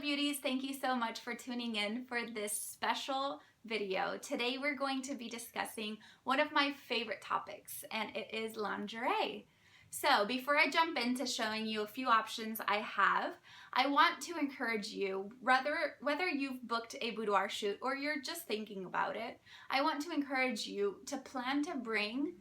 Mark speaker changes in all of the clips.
Speaker 1: beauties, thank you so much for tuning in for this special video. Today we're going to be discussing one of my favorite topics, and it is lingerie. So before I jump into showing you a few options I have, I want to encourage you, whether you've booked a boudoir shoot or you're just thinking about it, I want to encourage you to plan to bring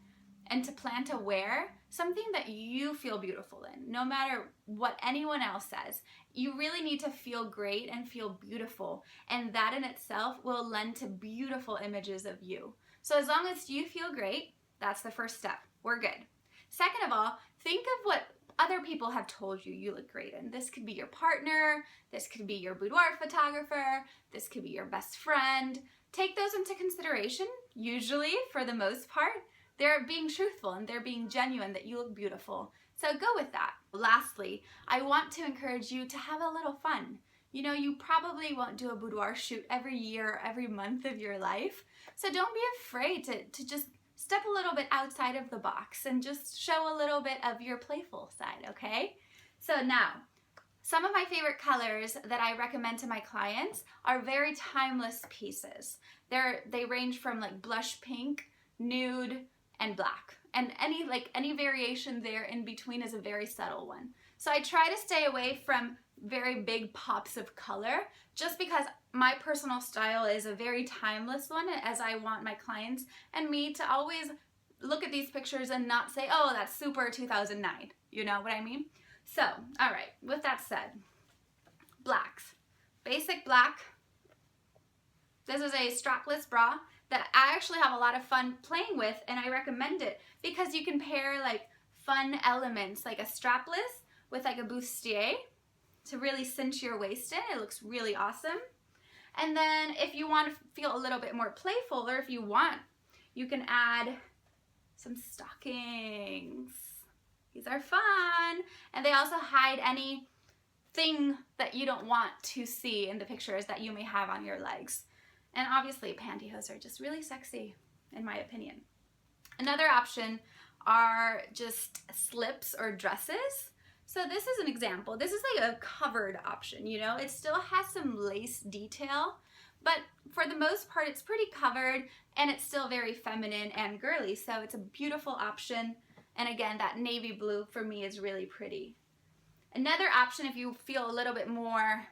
Speaker 1: and to plan to wear something that you feel beautiful in. No matter what anyone else says, you really need to feel great and feel beautiful, and that in itself will lend to beautiful images of you. So as long as you feel great, that's the first step. We're good. Second of all, think of what other people have told you you look great in. This could be your partner, this could be your boudoir photographer, this could be your best friend. Take those into consideration. Usually, for the most part, they're being truthful and they're being genuine that you look beautiful. So go with that. Lastly, I want to encourage you to have a little fun. You know, you probably won't do a boudoir shoot every year or every month of your life. So don't be afraid to just step a little bit outside of the box and just show a little bit of your playful side, okay? So now, some of my favorite colors that I recommend to my clients are very timeless pieces. They range from like blush pink, nude, and black. And any variation there in between is a very subtle one. So I try to stay away from very big pops of color just because my personal style is a very timeless one, as I want my clients and me to always look at these pictures and not say, oh, that's super 2009. You know what I mean? So, all right, with that said, blacks. Basic black. This is a strapless bra that I actually have a lot of fun playing with, and I recommend it because you can pair like fun elements like a strapless with like a bustier to really cinch your waist in. It looks really awesome. And then if you want to feel a little bit more playful, or if you want, you can add some stockings. These are fun, and they also hide anything that you don't want to see in the pictures that you may have on your legs. And obviously pantyhose are just really sexy, in my opinion. Another option are just slips or dresses. So this is an example. This is like a covered option, you know? It still has some lace detail, but for the most part it's pretty covered, and it's still very feminine and girly, so it's a beautiful option. And again, that navy blue for me is really pretty. Another option, if you feel a little bit more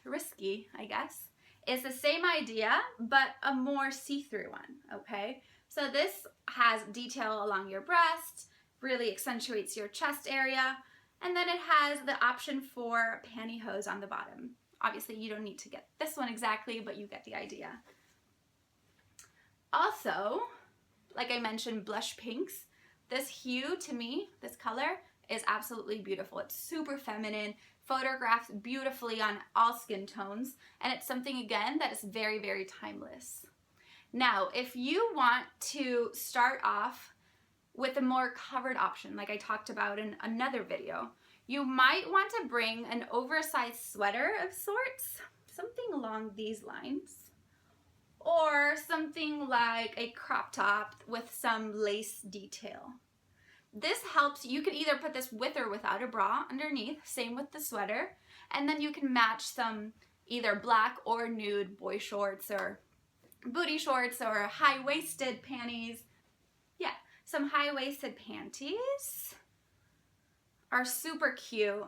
Speaker 1: risky, I guess, is the same idea, but a more see-through one, okay? So this has detail along your breast, really accentuates your chest area, and then it has the option for pantyhose on the bottom. Obviously, you don't need to get this one exactly, but you get the idea. Also, like I mentioned, blush pinks. This hue, to me, this color, is absolutely beautiful. It's super feminine, photographs beautifully on all skin tones, and it's something, again, that is very, very timeless. Now, if you want to start off with a more covered option, like I talked about in another video, you might want to bring an oversized sweater of sorts, something along these lines, or something like a crop top with some lace detail. This helps. You can either put this with or without a bra underneath, same with the sweater, and then you can match some either black or nude boy shorts or booty shorts or high-waisted panties. Yeah, some high-waisted panties are super cute,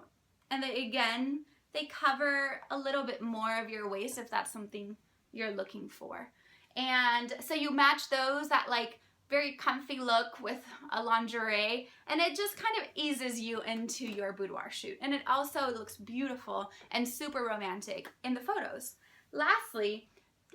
Speaker 1: and they cover a little bit more of your waist if that's something you're looking for. And so you match those, that like very comfy look with a lingerie, and it just kind of eases you into your boudoir shoot. And it also looks beautiful and super romantic in the photos. Lastly,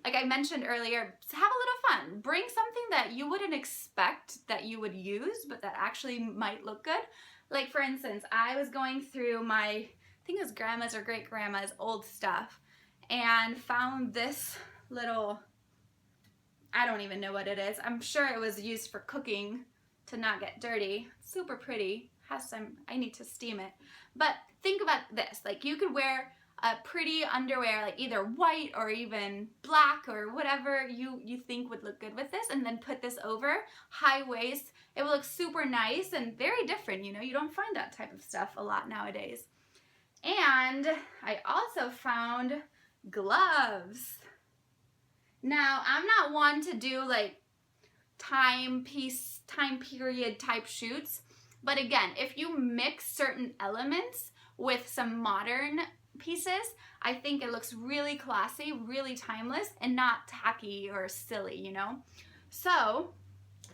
Speaker 1: like I mentioned earlier, to have a little fun. Bring something that you wouldn't expect that you would use, but that actually might look good. Like for instance, I was going through my, I think it was grandma's or great grandma's old stuff, and found this little, I don't even know what it is. I'm sure it was used for cooking to not get dirty. Super pretty. Has some, I need to steam it. But think about this. Like you could wear a pretty underwear, like either white or even black or whatever you think would look good with this, and then put this over, high waist. It will look super nice and very different, you know. You don't find that type of stuff a lot nowadays. And I also found gloves. Now, I'm not one to do like time period type shoots, but again, if you mix certain elements with some modern pieces, I think it looks really classy, really timeless, and not tacky or silly, you know? So,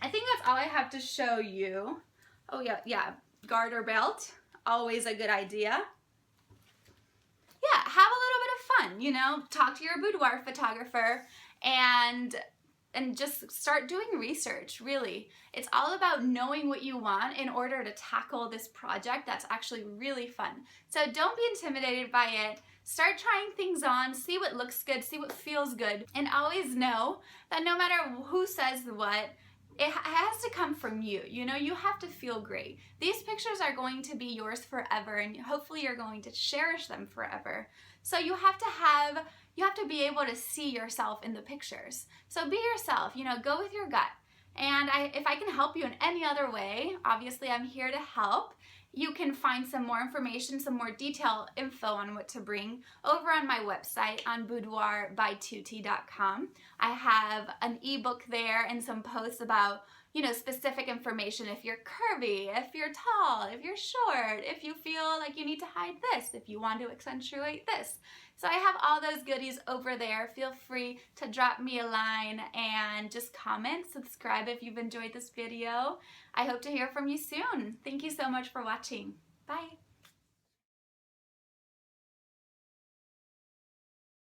Speaker 1: I think that's all I have to show you. Oh yeah, garter belt, always a good idea. Yeah, have a little bit of fun, you know, talk to your boudoir photographer and just start doing research, really. It's all about knowing what you want in order to tackle this project that's actually really fun. So don't be intimidated by it. Start trying things on, see what looks good, see what feels good, and always know that no matter who says what, it has to come from you. You know, you have to feel great. These pictures are going to be yours forever, and hopefully you're going to cherish them forever. So you have to be able to see yourself in the pictures. So be yourself, you know, go with your gut. And if I can help you in any other way, obviously I'm here to help. You can find some more information, some more detailed info on what to bring over on my website on boudoirbytutti.com. I have an ebook there and some posts about, you know, specific information if you're curvy, if you're tall, if you're short, if you feel like you need to hide this, if you want to accentuate this. So I have all those goodies over there. Feel free to drop me a line and just comment, subscribe if you've enjoyed this video. I hope to hear from you soon. Thank you so much for watching. Bye.